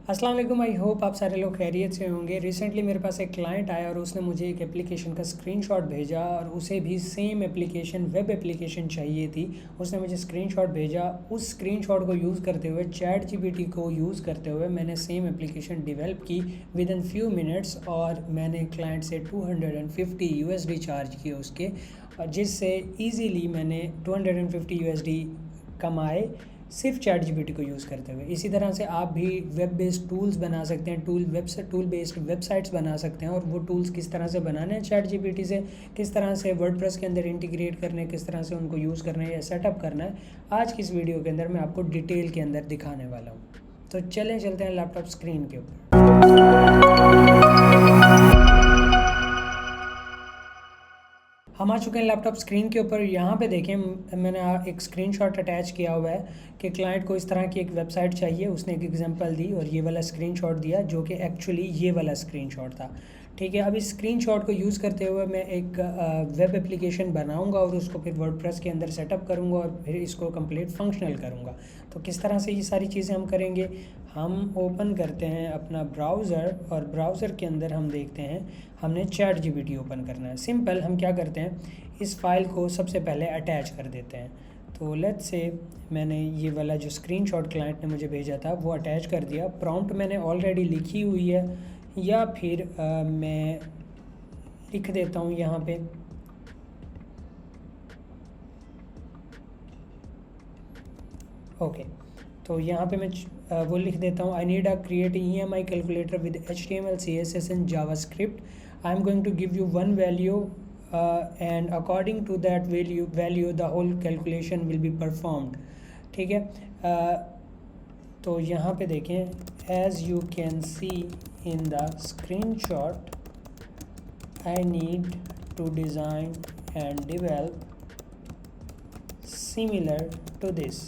अस्सलाम वालेकुम। I hope आप सारे लोग खैरियत से होंगे। रिसेंटली मेरे पास एक क्लाइंट आया और उसने मुझे एक एप्लीकेशन का स्क्रीनशॉट भेजा और उसे भी सेम एप्लीकेशन वेब एप्लीकेशन चाहिए थी। उसने मुझे स्क्रीनशॉट भेजा। उस स्क्रीनशॉट को यूज़ करते हुए चैट जीपीटी को यूज़ करते हुए मैंने सेम एप्लीकेशन डेवलप की विद इन फ्यू मिनट्स और मैंने क्लाइंट से $250 चार्ज किए उसके, और जिससे ईज़िली मैंने $250 कमाए सिर्फ चैट जीपीटी को यूज़ करते हुए। इसी तरह से आप भी वेब बेस्ड टूल्स बना सकते हैं, टूल बेस्ड वेबसाइट्स बना सकते हैं। और वो टूल्स किस तरह से बनाने हैं चैट जीपीटी से, किस तरह से वर्डप्रेस के अंदर इंटीग्रेट करने हैं, किस तरह से उनको यूज़ करना है या सेटअप करना है, आज की इस वीडियो के अंदर मैं आपको डिटेल के अंदर दिखाने वाला हूँ। तो चलते हैं लैपटॉप स्क्रीन के ऊपर। हम आ चुके हैं लैपटॉप स्क्रीन के ऊपर। यहाँ पे देखें, मैंने एक स्क्रीनशॉट अटैच किया हुआ है कि क्लाइंट को इस तरह की एक वेबसाइट चाहिए। उसने एक एग्जांपल दी और ये वाला स्क्रीनशॉट दिया जो कि एक्चुअली ये वाला स्क्रीनशॉट था। ठीक है, अब इस स्क्रीनशॉट को यूज़ करते हुए मैं एक वेब एप्लीकेशन बनाऊंगा और उसको फिर वर्डप्रेस के अंदर सेटअप करूंगा और फिर इसको कंप्लीट फंक्शनल करूंगा। तो किस तरह से ये सारी चीज़ें हम करेंगे, हम ओपन करते हैं अपना ब्राउज़र और ब्राउज़र के अंदर हम देखते हैं हमने चैट जीपीटी ओपन करना है। सिंपल हम क्या करते हैं, इस फाइल को सबसे पहले अटैच कर देते हैं। तो लेट्स से मैंने ये वाला जो स्क्रीनशॉट क्लाइंट ने मुझे भेजा था वो अटैच कर दिया। प्रॉम्प्ट मैंने ऑलरेडी लिखी हुई है, या फिर मैं लिख देता हूँ यहाँ पे। ओके, तो यहाँ पे मैं वो लिख देता हूँ, I need a create EMI calculator with HTML CSS and JavaScript. I am going to give you one value and according to that value the whole calculation will be performed. ठीक है, तो यहाँ पे देखें, as you can see in the screenshot I need to design and develop similar to this.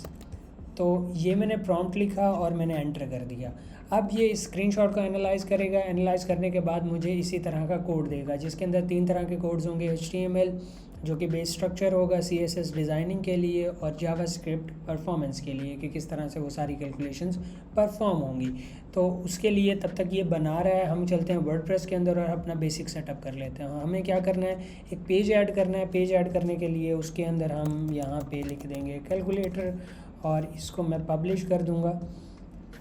तो ये मैंने prompt लिखा और मैंने एंटर कर दिया। अब ये स्क्रीनशॉट को एनालाइज करेगा। एनालाइज करने के बाद मुझे इसी तरह का कोड देगा जिसके अंदर 3 तरह के कोड्स होंगे, HTML जो कि बेस स्ट्रक्चर होगा, CSS डिज़ाइनिंग के लिए, और जावास्क्रिप्ट परफॉर्मेंस के लिए कि किस तरह से वो सारी कैलकुलेशंस परफॉर्म होंगी। तो उसके लिए तब तक ये बना रहा है, हम चलते हैं वर्डप्रेस के अंदर और अपना बेसिक सेटअप कर लेते हैं। हमें क्या करना है, एक पेज ऐड करना है। पेज ऐड करने के लिए उसके अंदर हम यहाँ पे लिख देंगे कैलकुलेटर और इसको मैं पब्लिश कर दूंगा।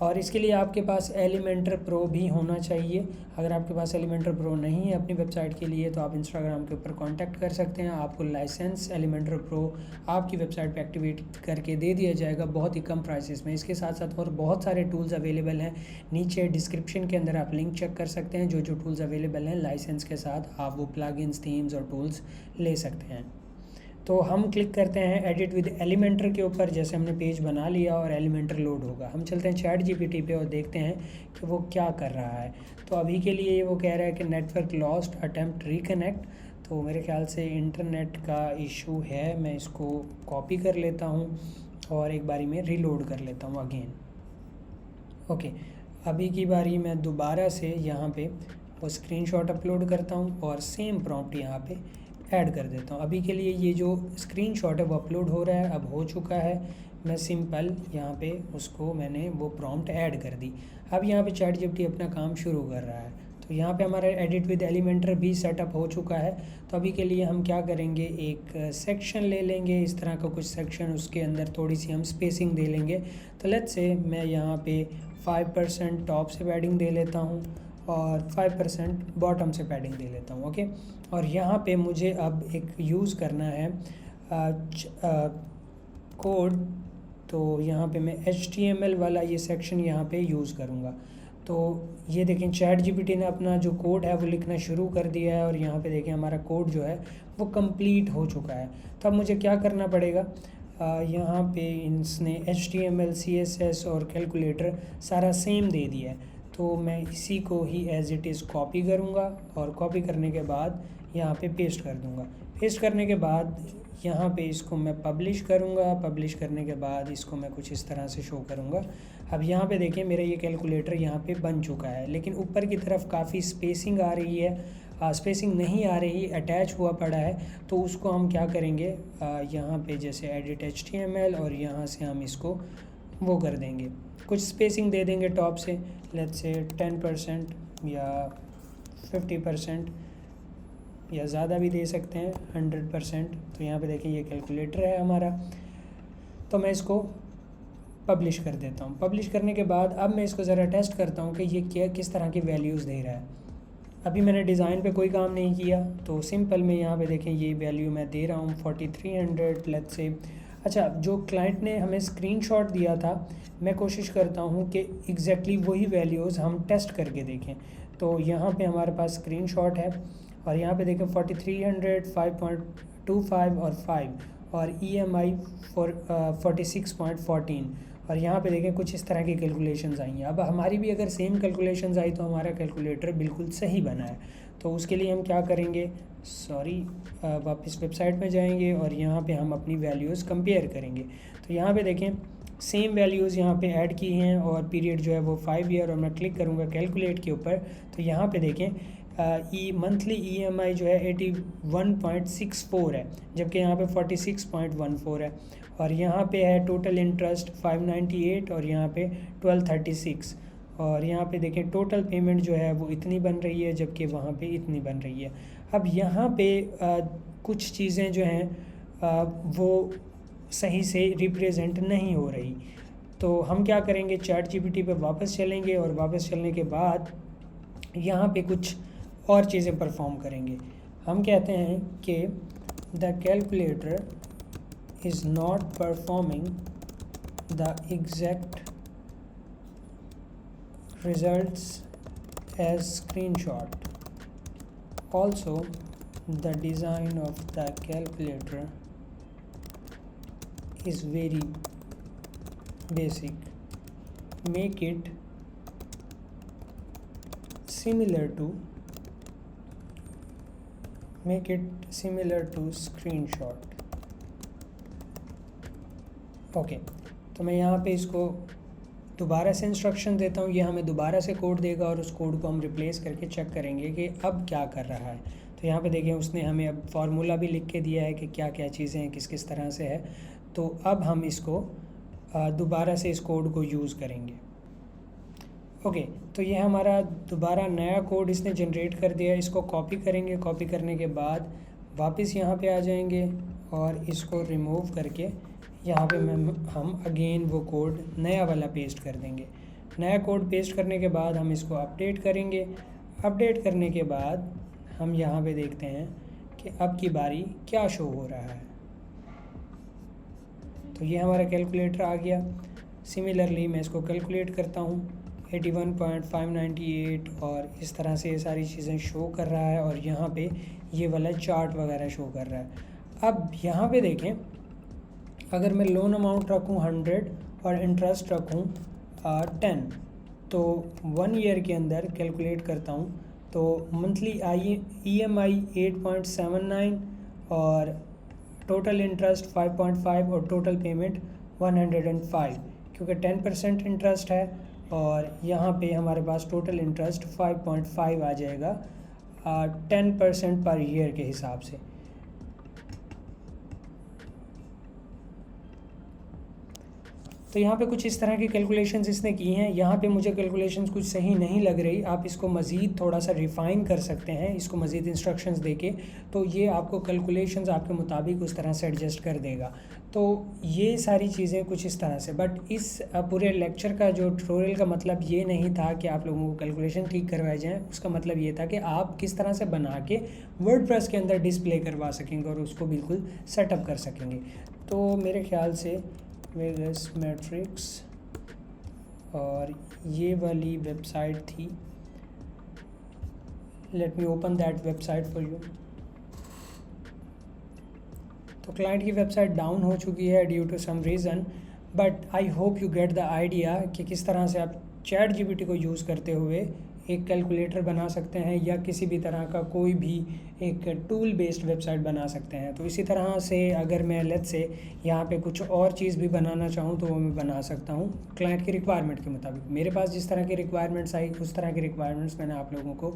और इसके लिए आपके पास एलिमेंटर प्रो भी होना चाहिए। अगर आपके पास एलिमेंटर प्रो नहीं है अपनी वेबसाइट के लिए तो आप इंस्टाग्राम के ऊपर कांटेक्ट कर सकते हैं। आपको लाइसेंस एलिमेंटर प्रो आपकी वेबसाइट पे एक्टिवेट करके दे दिया जाएगा बहुत ही कम प्राइसेस में। इसके साथ साथ और बहुत सारे टूल्स अवेलेबल हैं, नीचे डिस्क्रिप्शन के अंदर आप लिंक चेक कर सकते हैं। जो टूल्स अवेलेबल हैं लाइसेंस के साथ आप वो प्लगइन्स, थीम्स और टूल्स ले सकते हैं। तो हम क्लिक करते हैं एडिट विद एलिमेंटर के ऊपर। जैसे हमने पेज बना लिया और एलिमेंटर लोड होगा, हम चलते हैं चैट जीपीटी पे और देखते हैं कि वो क्या कर रहा है। तो अभी के लिए वो कह रहा है कि नेटवर्क लॉस्ट, अटेम्प्ट रिकनेक्ट। तो मेरे ख्याल से इंटरनेट का इशू है। मैं इसको कॉपी कर लेता हूँ और एक बारी में रीलोड कर लेता हूँ अगेन। ओके, अभी की बारी मैं दोबारा से यहाँ पे वो स्क्रीनशॉट अपलोड करता हूँ और सेम प्रॉम्प्ट यहाँ पे ऐड कर देता हूँ। अभी के लिए ये जो स्क्रीनशॉट है वो अपलोड हो रहा है, अब हो चुका है। मैं सिंपल यहाँ पे उसको मैंने वो प्रॉम्प्ट ऐड कर दी। अब यहाँ पे चैट जीपीटी अपना काम शुरू कर रहा है। तो यहाँ पे हमारा एडिट विद एलिमेंटर भी सेटअप हो चुका है। तो अभी के लिए हम क्या करेंगे, एक सेक्शन ले लेंगे, इस तरह का कुछ सेक्शन, उसके अंदर थोड़ी सी हम स्पेसिंग दे लेंगे। तो लेट्स से मैं यहाँ पे 5% टॉप से पैडिंग दे लेता हूँ और 5% बॉटम से पैडिंग दे लेता हूँ। ओके, और यहाँ पे मुझे अब एक यूज़ करना है कोड। तो यहाँ पे मैं HTML वाला ये सेक्शन यहाँ पे यूज़ करूँगा। तो ये देखें, चैट जीपीटी ने अपना जो कोड है वो लिखना शुरू कर दिया है और यहाँ पे देखें हमारा कोड जो है वो कंप्लीट हो चुका है। तो अब मुझे क्या करना पड़ेगा, यहाँ पे इसने HTML, CSS और कैलकुलेटर सारा सेम दे दिया है। तो मैं इसी को ही एज इट इज़ कॉपी करूँगा और कॉपी करने के बाद यहाँ पे पेस्ट कर दूँगा। पेस्ट करने के बाद यहाँ पे इसको मैं पब्लिश करूँगा। पब्लिश करने के बाद इसको मैं कुछ इस तरह से शो करूँगा। अब यहाँ पे देखें मेरा ये कैलकुलेटर यहाँ पे बन चुका है, लेकिन ऊपर की तरफ काफ़ी स्पेसिंग आ रही है। स्पेसिंग नहीं आ रही, अटैच हुआ पड़ा है। तो उसको हम क्या करेंगे, यहाँ पे जैसे एडिट HTML और यहाँ से हम इसको वो कर देंगे। कुछ स्पेसिंग दे देंगे टॉप से, लेट्स से 10% या 50% या ज़्यादा भी दे सकते हैं 100%। तो यहाँ पे देखिए ये कैलकुलेटर है हमारा। तो मैं इसको पब्लिश कर देता हूँ। पब्लिश करने के बाद अब मैं इसको ज़रा टेस्ट करता हूँ कि ये क्या किस तरह की वैल्यूज़ दे रहा है। अभी मैंने डिज़ाइन पे कोई काम नहीं किया, तो सिंपल में यहाँ पे देखें ये वैल्यू मैं दे रहा हूँ 4300 लेट्स से। अच्छा, जो क्लाइंट ने हमें स्क्रीनशॉट दिया था, मैं कोशिश करता हूँ कि एग्जैक्टली वही वैल्यूज़ हम टेस्ट करके देखें। तो यहाँ पे हमारे पास स्क्रीनशॉट है और यहाँ पे देखें 4300, 5.25 और 5 और EMI फॉर 46.14। और यहाँ पे देखें कुछ इस तरह की कैलकुलेशंस आई हैं। अब हमारी भी अगर सेम कैलकुलेशंस आई तो हमारा कैलकुलेटर बिल्कुल सही बना है। तो उसके लिए हम क्या करेंगे, वापस वेबसाइट में जाएंगे और यहाँ पे हम अपनी वैल्यूज़ कंपेयर करेंगे। तो यहाँ पे देखें सेम वैल्यूज़ यहाँ पे ऐड की हैं और पीरियड जो है वो 5 ईयर, और मैं क्लिक करूँगा कैलकुलेट के ऊपर। तो यहाँ पे देखें मंथली EMI जो है 81.64 है, जबकि यहाँ पे 46.14 है। और यहाँ पे है टोटल इंटरेस्ट 598 और यहाँ पे 1236। और यहाँ पे देखें टोटल पेमेंट जो है वो इतनी बन रही है, जबकि वहाँ पे इतनी बन रही है। अब यहाँ पे कुछ चीज़ें जो हैं वो सही से रिप्रेजेंट नहीं हो रही। तो हम क्या करेंगे, ChatGPT पे वापस चलेंगे और वापस चलने के बाद यहाँ पे कुछ और चीज़ें परफॉर्म करेंगे। हम कहते हैं कि the calculator is not performing the exact results as screenshot. Also, the design of the calculator is very basic. Make it similar to screenshot. Okay, तो मैं यहाँ पे इसको दोबारा से इंस्ट्रक्शन देता हूँ। ये हमें दोबारा से कोड देगा और उस कोड को हम रिप्लेस करके चेक करेंगे कि अब क्या कर रहा है। तो यहाँ पे देखें उसने हमें अब फार्मूला भी लिख के दिया है कि क्या क्या चीज़ें हैं, किस किस तरह से है। तो अब हम इसको दोबारा से इस कोड को यूज़ करेंगे। ओके, तो ये हमारा दोबारा नया कोड इसने जनरेट कर दिया। इसको कॉपी करेंगे। कॉपी करने के बाद वापस यहाँ पे आ जाएंगे और इसको रिमूव करके यहाँ पे हम अगेन वो कोड नया वाला पेस्ट कर देंगे। नया कोड पेस्ट करने के बाद हम इसको अपडेट करेंगे। अपडेट करने के बाद हम यहाँ पे देखते हैं कि अब की बारी क्या शो हो रहा है। तो ये हमारा कैलकुलेटर आ गया। सिमिलरली मैं इसको कैलकुलेट करता हूँ 81.598 और इस तरह से ये सारी चीज़ें शो कर रहा है और यहाँ पे ये वाला चार्ट वगैरह शो कर रहा है। अब यहाँ पे देखें, अगर मैं लोन अमाउंट रखूँ 100 और इंटरेस्ट रखूँ 10, तो 1 ईयर के अंदर कैलकुलेट करता हूँ तो मंथली EMI 8.79 और टोटल इंटरेस्ट 5.5 और टोटल पेमेंट 105, क्योंकि 10% इंटरेस्ट है और यहाँ पे हमारे पास टोटल इंटरेस्ट 5.5 आ जाएगा 10% पर ईयर के हिसाब से। तो यहाँ पे कुछ इस तरह की कैलकुलेशंस इसने की हैं। यहाँ पे मुझे कैलकुलेशंस कुछ सही नहीं लग रही। आप इसको मज़ीद थोड़ा सा रिफ़ाइन कर सकते हैं, इसको मज़ीद इंस्ट्रक्शंस देके, तो ये आपको कैलकुलेशंस आपके मुताबिक उस तरह से एडजस्ट कर देगा। तो ये सारी चीज़ें कुछ इस तरह से। बट इस पूरे लेक्चर का जो ट्यूटोरियल का मतलब ये नहीं था कि आप लोगों को कैलकुलेशन ठीक करवाए जाएँ। उसका मतलब ये था कि आप किस तरह से बना के वर्डप्रेस के अंदर डिस्प्ले करवा सकेंगे और उसको बिल्कुल सेटअप कर सकेंगे। तो मेरे ख्याल से वेगस मैट्रिक्स और ये वाली वेबसाइट थी। Let me open that website for you. तो क्लाइंट की वेबसाइट डाउन हो चुकी है due to some reason, but I hope you get the idea कि किस तरह से आप ChatGPT को यूज़ करते हुए एक कैलकुलेटर बना सकते हैं या किसी भी तरह का कोई भी एक टूल बेस्ड वेबसाइट बना सकते हैं। तो इसी तरह से अगर मैं लेट्स से यहाँ पे कुछ और चीज़ भी बनाना चाहूँ तो वो मैं बना सकता हूँ क्लाइंट की रिक्वायरमेंट के मुताबिक। मेरे पास जिस तरह की रिक्वायरमेंट्स आई उस तरह की रिक्वायरमेंट्स मैंने आप लोगों को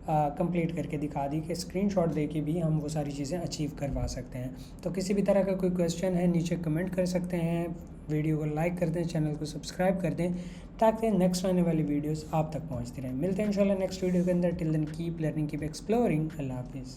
कंप्लीट करके दिखा दी कि स्क्रीनशॉट दे के भी हम वो सारी चीज़ें अचीव करवा सकते हैं। तो किसी भी तरह का कोई क्वेश्चन है नीचे कमेंट कर सकते हैं, वीडियो को लाइक कर दें, चैनल को सब्सक्राइब कर दें ताकि नेक्स्ट आने वाली वीडियोस आप तक पहुंचती रहें। मिलते हैं इंशाल्लाह नेक्स्ट वीडियो के अंदर। Till then keep learning, keep exploring. अल्लाह हाफिज़।